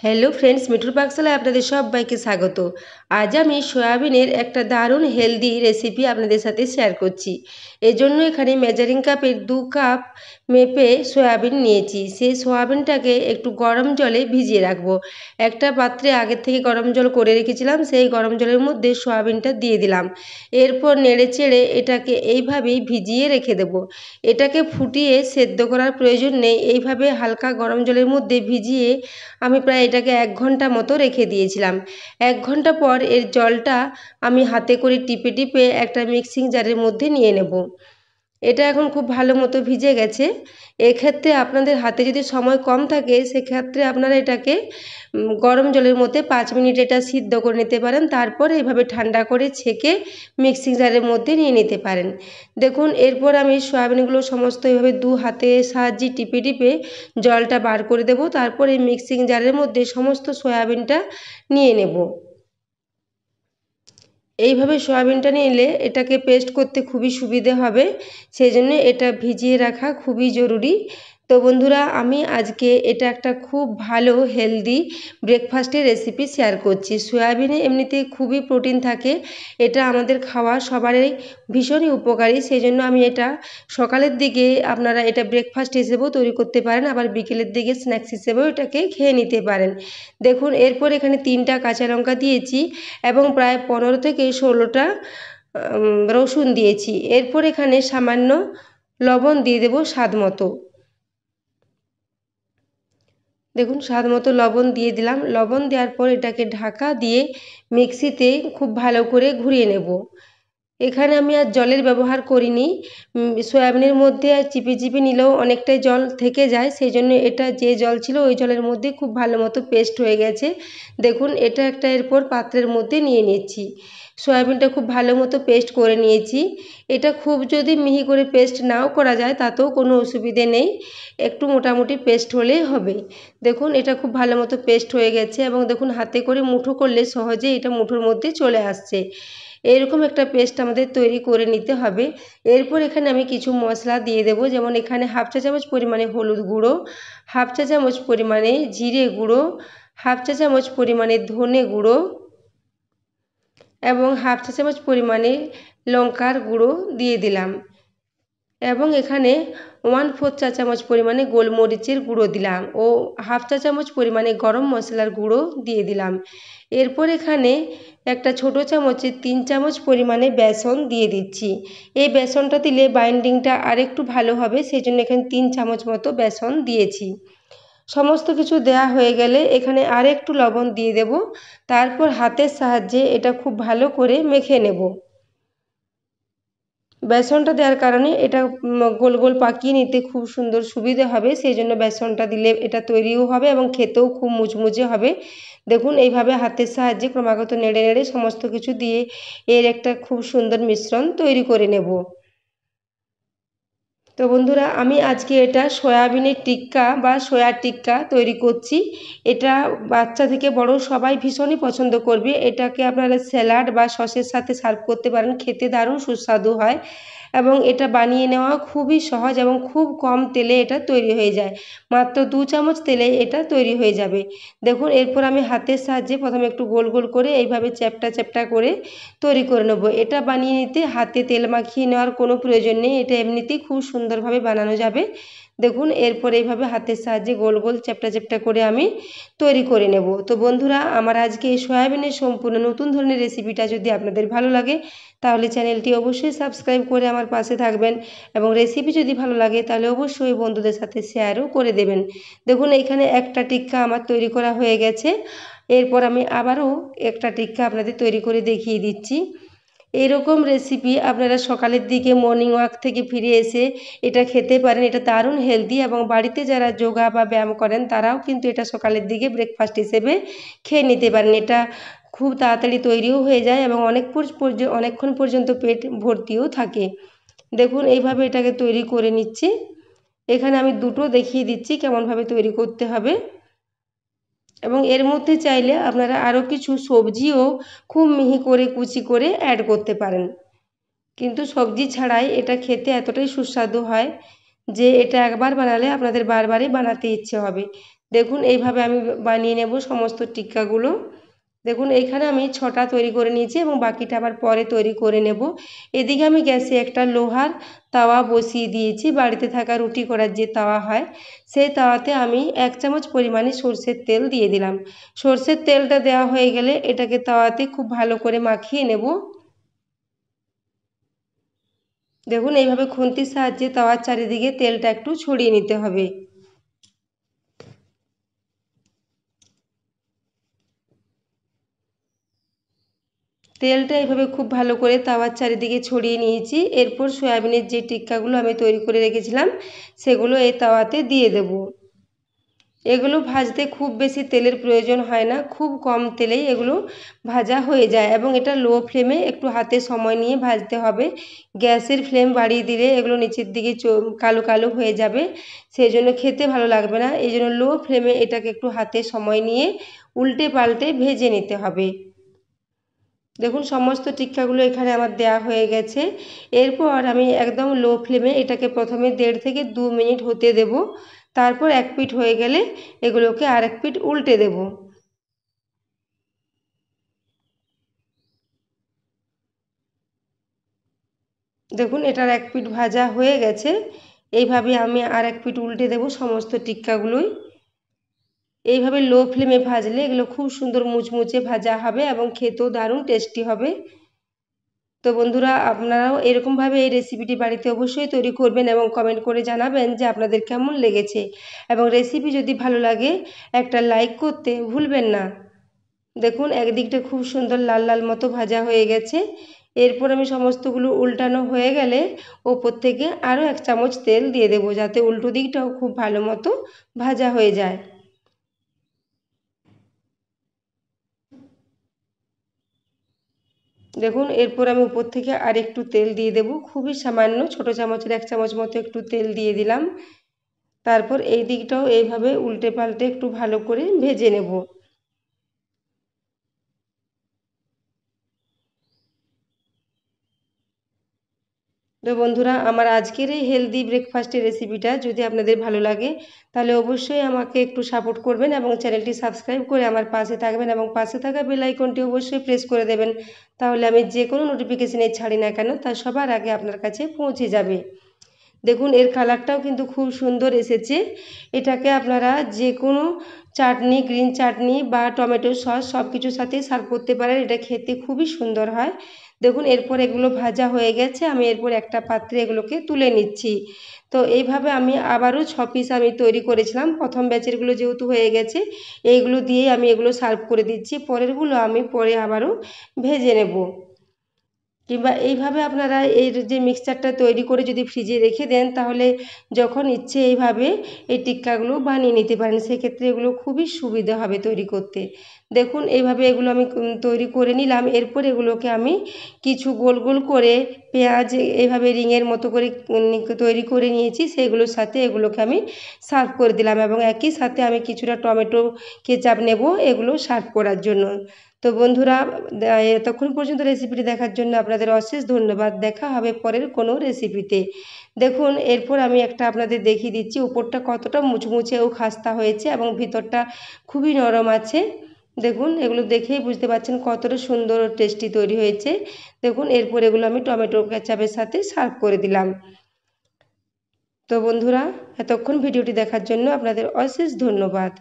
Hello friends, মিঠুর পাকশালায় আপনাদের সবাইকে স্বাগত। আজ আমি সয়াবিনের একটা দারুণ হেলদি রেসিপি আপনাদের সাথে শেয়ার করছি। এজন্য এখানে মেজারিং কাপের 2 কাপ মেপে সয়াবিন নিয়েছি। সেই সয়াবিনটাকে একটু গরম জলে ভিজিয়ে রাখবো। একটা পাত্রে আগের থেকে গরম জল করে রেখেছিলাম, সেই গরম জলের মধ্যে সয়াবিনটা দিয়ে দিলাম। এরপর নেড়ে চেড়ে এটাকে এইভাবেই ভিজিয়ে রেখে দেব। এটাকে ফুটিয়ে সেদ্ধ করার প্রয়োজন নেই। এইভাবে হালকা গরম জলের মধ্যে ভিজিয়ে আমি প্রায় এটাকে 1 ঘন্টা মতো রেখে দিয়েছিলাম। 1 ঘন্টা পর এর জলটা আমি হাতে করে টিপে টিপে একটা মিক্সিং জারের মধ্যে নিয়ে নেব। এটা এখন খুব ভালো মতো ভিজে গেছে। এক্ষেত্রে আপনাদের হাতে যদি সময় কম থাকে সেক্ষেত্রে আপনারা এটাকে গরম জলের মধ্যে 5 মিনিট এটা সিদ্ধ করে নিতে পারেন। তারপর এইভাবে ঠান্ডা করে ছেঁকে মিক্সিং জারের মধ্যে নিয়ে নিতে পারেন। দেখুন, এরপর আমি সয়াবিনগুলো সমস্ত এইভাবে 2 হাতের সাহায্যে টিপে টিপে জলটা বার করে দেব। তারপর এই মিক্সিং জারের মধ্যে সমস্ত সয়াবিনটা নিয়ে নেব। এইভাবে সয়াবিনটা নিলে এটাকে পেস্ট করতে খুবই সুবিধে হবে, সেই জন্য এটা ভিজিয়ে রাখা খুবই জরুরি। তো বন্ধুরা, আমি আজকে এটা একটা খুব ভালো হেলদি ব্রেকফাস্টের রেসিপি শেয়ার করছি। সয়াবিনে এমনিতেই খুবই প্রোটিন থাকে, এটা আমাদের খাওয়া সবারই ভীষণই উপকারী। সেই জন্য আমি এটা সকালের দিকে আপনারা এটা ব্রেকফাস্ট হিসেবেও তৈরি করতে পারেন, আবার বিকেলের দিকে স্ন্যাক্স হিসেবেও এটাকে খেয়ে নিতে পারেন। দেখুন, এরপর এখানে 3টা কাঁচা লঙ্কা দিয়েছি এবং প্রায় 15 থেকে 16টা রসুন দিয়েছি। এরপর এখানে সামান্য লবণ দিয়ে দেব স্বাদ মতো। দেখুন, স্বাদ মতো লবণ দিয়ে দিলাম। লবণ দেওয়ার পর এটাকে ঢাকা দিয়ে মিক্সিতে খুব ভালো করে ঘুরিয়ে নেব। এখানে আমি আর জলের ব্যবহার করিনি। সয়াবিনের মধ্যে আর চিপে চিপে নিলেও অনেকটাই জল থেকে যায়, সেই জন্য এটা যে জল ছিল ওই জলের মধ্যে খুব ভালো মতো পেস্ট হয়ে গেছে। দেখুন, এটা একটা এরপর পাত্রের মধ্যে নিয়ে নিচ্ছি। সয়াবিনটা খুব ভালো মতো পেস্ট করে নিয়েছি। এটা খুব যদি মিহি করে পেস্ট নাও করা যায় তাতেও কোনো অসুবিধে নেই, একটু মোটামুটি পেস্ট হলেই হবে। দেখুন, এটা খুব ভালো মতো পেস্ট হয়ে গেছে এবং দেখুন হাতে করে মুঠো করলে সহজেই এটা মুঠোর মধ্যে চলে আসছে। এরকম একটা পেস্ট আমাদের তৈরি করে নিতে হবে। এরপর এখানে আমি কিছু মশলা দিয়ে দেব, যেমন এখানে 1/2 চা চামচ পরিমাণে হলুদ গুঁড়ো, 1/2 চা চামচ পরিমাণে জিরে গুঁড়ো, 1/2 চা চামচ পরিমাণে ধনে গুঁড়ো এবং 1/2 চা চামচ পরিমাণে লঙ্কার গুঁড়ো দিয়ে দিলাম এবং এখানে 1/4 চা চামচ পরিমাণে গোলমরিচের গুঁড়ো দিলাম ও 1/2 চা চামচ পরিমাণে গরম মশলার গুঁড়ো দিয়ে দিলাম। এরপর এখানে একটা ছোট চামচে 3 চামচ পরিমাণে বেসন দিয়ে দিচ্ছি। এই বেসনটা দিলে বাইন্ডিংটা আরেকটু ভালো হবে, সেই জন্য এখানে 3 চামচ মতো বেসন দিয়েছি। সমস্ত কিছু দেয়া হয়ে গেলে এখানে আরেকটু লবণ দিয়ে দেব। তারপর হাতের সাহায্যে এটা খুব ভালো করে মেখে নেব। বেসনটা দেওয়ার কারণে এটা গোল গোল পাকিয়ে নিতে খুব সুন্দর সুবিধে হবে, সেই জন্য বেসনটা দিলে এটা তৈরিও হবে এবং খেতেও খুব মুচমুচে হবে। দেখুন, এইভাবে হাতের সাহায্যে ক্রমাগত নেড়ে নেড়ে সমস্ত কিছু দিয়ে এর একটা খুব সুন্দর মিশ্রণ তৈরি করে নেব। তো বন্ধুরা, আমি আজকে এটা সয়াবিনের টিক্কা বা সয়া টিক্কা তৈরি করছি। এটা বাচ্চা থেকে বড় সবাই ভীষণই পছন্দ করবে। এটাকে আপনারা স্যালাড বা সসের সাথে সার্ভ করতে পারেন, খেতে দারুণ সুস্বাদু হয় এবং এটা বানিয়ে নেওয়া খুবই সহজ এবং খুব কম তেলে এটা তৈরি হয়ে যায়। মাত্র 2 চামচ তেলে এটা তৈরি হয়ে যাবে। দেখুন, এরপর আমি হাতের সাহায্যে প্রথমে একটু গোল গোল করে এইভাবে চ্যাপ্টা চ্যাপ্টা করে তৈরি করে নেব। এটা বানিয়ে নিতে হাতে তেল মাখিয়ে নেওয়ার কোনো প্রয়োজন নেই, এটা এমনিতেই খুব সুন্দরভাবে বানানো যাবে। দেখুন, এরপর এইভাবে হাতের সাহায্যে গোল গোল চ্যাপ্টা চ্যাপ্টা করে আমি তৈরি করে নেব। তো বন্ধুরা, আমার আজকে এই সয়াবিনের সম্পূর্ণ নতুন ধরনের রেসিপিটা যদি আপনাদের ভালো লাগে তাহলে চ্যানেলটি অবশ্যই সাবস্ক্রাইব করে আমার পাশে থাকবেন এবং রেসিপি যদি ভালো লাগে তাহলে অবশ্যই বন্ধুদের সাথে শেয়ারও করে দেবেন। দেখুন, এইখানে একটা টিক্কা আমার তৈরি করা হয়ে গেছে। এরপর আমি আবারও একটা টিক্কা আপনাদের তৈরি করে দেখিয়ে দিচ্ছি। এইরকম রেসিপি আপনারা সকালের দিকে মর্নিং ওয়াক থেকে ফিরে এসে এটা খেতে পারেন। এটা দারুণ হেলদি এবং বাড়িতে যারা যোগা বা ব্যায়াম করেন তারাও কিন্তু এটা সকালের দিকে ব্রেকফাস্ট হিসেবে খেয়ে নিতে পারেন। এটা খুব তাড়াতাড়ি তৈরিও হয়ে যায় এবং অনেকক্ষণ পর্যন্ত পেট ভর্তিও থাকে। দেখুন, এইভাবে এটাকে তৈরি করে নিচ্ছি। এখানে আমি দুটো দেখিয়ে দিচ্ছি কেমনভাবে তৈরি করতে হবে এবং এর মধ্যে চাইলে আপনারা আরও কিছু সবজিও খুব মিহি করে কুচি করে অ্যাড করতে পারেন, কিন্তু সবজি ছাড়াই এটা খেতে এতটাই সুস্বাদু হয় যে এটা একবার বানালে আপনাদের বারবারই বানাতে ইচ্ছে হবে। দেখুন এইভাবে আমি বানিয়ে নেব সমস্ত টিক্কাগুলো। দেখুন এইখানে আমি 6টা তৈরি করে নিয়েছি এবং বাকিটা আবার পরে তৈরি করে নেব। এদিকে আমি গ্যাসে একটা লোহার তাওয়া বসিয়ে দিয়েছি, বাড়িতে থাকা রুটি করার যে তাওয়া হয় সেই তাওয়াতে আমি 1 চামচ পরিমাণে সরষের তেল দিয়ে দিলাম। সরষের তেলটা দেওয়া হয়ে গেলে এটাকে তাওয়াতে খুব ভালো করে মাখিয়ে নেব। দেখুন এইভাবে খুন্তির সাহায্যে তাওয়ার চারিদিকে তেলটা একটু ছড়িয়ে নিতে হবে। তেলটা এইভাবে খুব ভালো করে তাওয়ার চারিদিকে ছড়িয়ে নিয়েছি। এরপর সয়াবিনের যে টিক্কাগুলো আমি তৈরি করে রেখেছিলাম সেগুলো এই তাওয়াতে দিয়ে দেব। এগুলো ভাজতে খুব বেশি তেলের প্রয়োজন হয় না, খুব কম তেলেই এগুলো ভাজা হয়ে যায় এবং এটা লো ফ্লেমে একটু হাতে সময় নিয়ে ভাজতে হবে। গ্যাসের ফ্লেম বাড়িয়ে দিলে এগুলো নিচের দিকে কালো কালো হয়ে যাবে, সেই জন্য খেতে ভালো লাগবে না। এই জন্য লো ফ্লেমে এটাকে একটু হাতে সময় নিয়ে উল্টে পাল্টে ভেজে নিতে হবে। দেখুন সমস্ত টিক্কাগুলো এখানে আমার দেয়া হয়ে গেছে। এরপর আমি একদম লো ফ্লেমে এটাকে প্রথমে 1.5 থেকে 2 মিনিট হতে দেব। তারপর এক পিঠ হয়ে গেলে এগুলোকে আরেক পিঠ উল্টে দেব। দেখুন এটার এক পিঠ ভাজা হয়ে গেছে। এইভাবে আমি আরেক পিঠ উল্টে দেব সমস্ত টিক্কাগুলোই। এইভাবে লো ফ্লেমে ভাজলে এগুলো খুব সুন্দর মুচমুচে ভাজা হবে এবং খেতেও দারুণ টেস্টি হবে। তো বন্ধুরা আপনারাও এরকমভাবে এই রেসিপিটি বাড়িতে অবশ্যই তৈরি করবেন এবং কমেন্ট করে জানাবেন যে আপনাদের কেমন লেগেছে, এবং রেসিপি যদি ভালো লাগে একটা লাইক করতে ভুলবেন না। দেখুন একদিকটা খুব সুন্দর লাল লাল মতো ভাজা হয়ে গেছে। এরপর আমি সমস্তগুলো উল্টানো হয়ে গেলে ওপর থেকে আরও 1 চামচ তেল দিয়ে দেবো, যাতে উল্টো দিকটাও খুব ভালো মতো ভাজা হয়ে যায়। দেখুন এরপর আমি উপর থেকে আর একটু তেল দিয়ে দেব, খুবই সামান্য, ছোট চামচের 1 চামচ মতো একটু তেল দিয়ে দিলাম। তারপর এই দিকটাও এইভাবে উল্টে পাল্টে একটু ভালো করে ভেজে নেব। তো বন্ধুরা আমার আজকের এই হেলদি ব্রেকফাস্টের রেসিপিটা যদি আপনাদের ভালো লাগে তাহলে অবশ্যই আমাকে একটু সাপোর্ট করবেন এবং চ্যানেলটি সাবস্ক্রাইব করে আমার পাশে থাকবেন এবং পাশে থাকা বেল আইকনটি অবশ্যই প্রেস করে দেবেন। তাহলে আমি যে কোনো নোটিফিকেশানে ছাড়ি না কেন তা সবার আগে আপনার কাছে পৌঁছে যাবে। দেখুন এর কালারটাও কিন্তু খুব সুন্দর এসেছে। এটাকে আপনারা যে কোনো চাটনি, গ্রিন চাটনি বা টমেটো সস সব কিছুর সাথেই সার্ভ করতে পারেন। এটা খেতে খুবই সুন্দর হয়। দেখুন এরপর এগুলো ভাজা হয়ে গেছে, আমি এরপর একটা পাত্রে এগুলোকে তুলে নিচ্ছি। তো এইভাবে আমি আবারও 6 পিস আমি তৈরি করেছিলাম। প্রথম ব্যাচেরগুলো যেহেতু হয়ে গেছে এইগুলো দিয়েই আমি এগুলো সার্ভ করে দিচ্ছি, পরেরগুলো আমি পরে আবারও ভেজে নেব। কিংবা এইভাবে আপনারা এর যে মিক্সচারটা তৈরি করে যদি ফ্রিজে রেখে দেন তাহলে যখন ইচ্ছে এইভাবে এই টিক্কাগুলো বানিয়ে নিতে পারেন, সেক্ষেত্রে এগুলো খুবই সুবিধা হবে তৈরি করতে। দেখুন এইভাবে এগুলো আমি তৈরি করে নিলাম। এরপর এগুলোকে আমি কিছু গোল গোল করে পেঁয়াজ এইভাবে রিংয়ের মতো করে তৈরি করে নিয়েছি, সেগুলোর সাথে এগুলোকে আমি সার্ভ করে দিলাম এবং একই সাথে আমি কিছুটা টমেটো কেচাপ নেব এগুলো সার্ভ করার জন্য। তো বন্ধুরা এতক্ষণ পর্যন্ত রেসিপিটি দেখার জন্য আপনাদের অশেষ ধন্যবাদ। দেখা হবে পরের কোনো রেসিপিতে। দেখুন এরপর আমি একটা আপনাদের দেখিয়ে দিচ্ছি উপরটা কতটা মুচমুচে ও খাস্তা হয়েছে এবং ভিতরটা খুবই নরম আছে। দেখুন এগুলো দেখেই বুঝতে পারছেন কতটা সুন্দর ও টেস্টি তৈরি হয়েছে। দেখুন এরপর এগুলো আমি টমেটো কেচাপের সাথে সার্ভ করে দিলাম। তো বন্ধুরা এতক্ষণ ভিডিওটি দেখার জন্য আপনাদের অশেষ ধন্যবাদ।